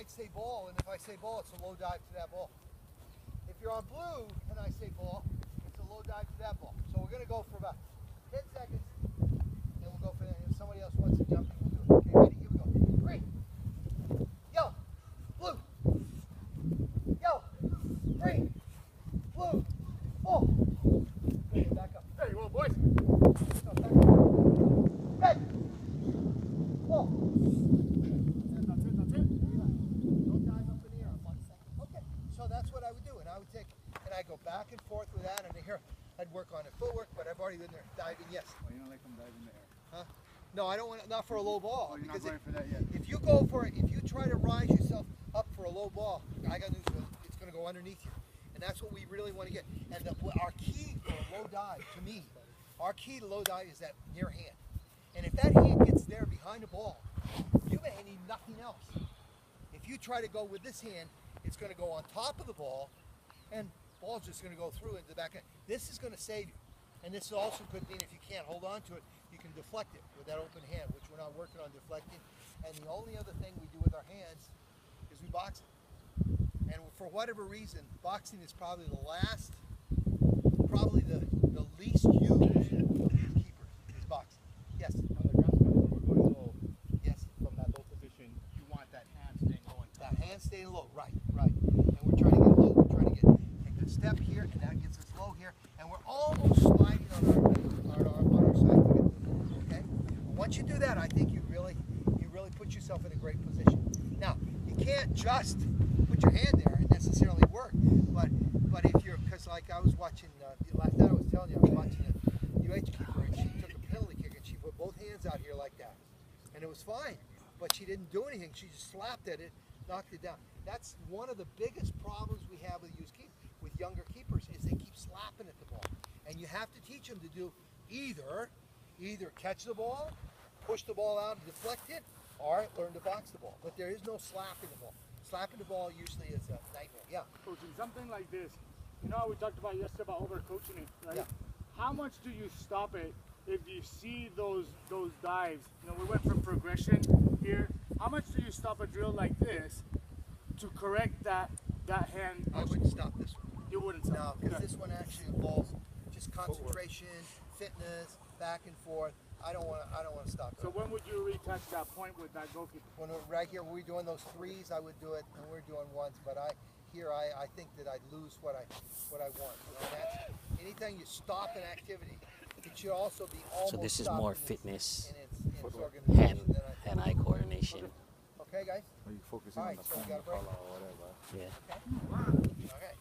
I'd say ball, and if I say ball, it's a low dive to that ball. If you're on blue and I say ball, it's a low dive to that ball. So we're gonna go for about 10 seconds, and we'll go for that. If somebody else wants to jump in, we'll do it. Okay, ready? Here we go. Green, yellow, blue, yellow, green, blue, ball. Okay, back up. There you go, boys. No, back up. Red, ball. That's it. Don't dive up in the air on 1 second. Okay, so that's what I would do, and I would take, and I go back and forth with that, and here I'd work on the footwork, but I've already been there diving. Yes. Oh, you don't like them diving in the air? Huh? No, I don't want not for a low ball. Oh, you're not because going for that yet? if you go for it, if you try to rise yourself up for a low ball, I got news for you. It's going to go underneath you, and that's what we really want to get. And our key for a low dive, to me, our key to low dive is that near hand. And if that hand gets there behind the ball, you may need nothing else. If you try to go with this hand, it's going to go on top of the ball, and the ball's just going to go through into the back end. This is going to save you. And this also could mean if you can't hold on to it, you can deflect it with that open hand, which we're not working on deflecting. And the only other thing we do with our hands is we box it. And for whatever reason, boxing is probably the least used keeper is boxing. Yes. On the ground when we're going low, Yes. from that low position, you want that hand staying low. That hand staying low, right. And we're trying to get low. We're trying to get a good step here, and that gets us low here, and we're almost sliding on our side to get to the okay. Once you do that, I think you really put yourself in a great position. Now, you can't just put your hand there and necessarily work, but if you're, because like I was watching last night, I was telling you, I was watching a UH keeper, and she took a penalty kick, and she put both hands out here like that, and it was fine, but she didn't do anything. She just slapped at it, knocked it down. That's one of the biggest problems we have with younger keepers is they keep slapping at the ball, and you have to teach them to do either catch the ball, push the ball out and deflect it, or learn to box the ball. But there is no slapping the ball. Slapping the ball usually is a nightmare. Yeah. Coaching something like this, you know how we talked about yesterday about overcoaching it, right? Yeah. How much do you stop it if you see those dives? You know, we went from progression here. How much do you stop a drill like this to correct that hand? I wouldn't stop this one. You wouldn't stop. No, because Okay. this one actually involves just concentration, fitness, back and forth. I don't want to stop. So when would you retouch that point with that goalkeeper? When we're right here, we're doing those threes, I would do it, and we're doing ones. But I think that I'd lose what I want. You know, that's, anytime you stop an activity, it should also be almost. So this is stopped more in its- fitness, in its organization than I think. hand-eye coordination. Okay, guys. Are you focusing All on right, the so we phone, got a the break. color, or whatever? Yeah. Okay. All right.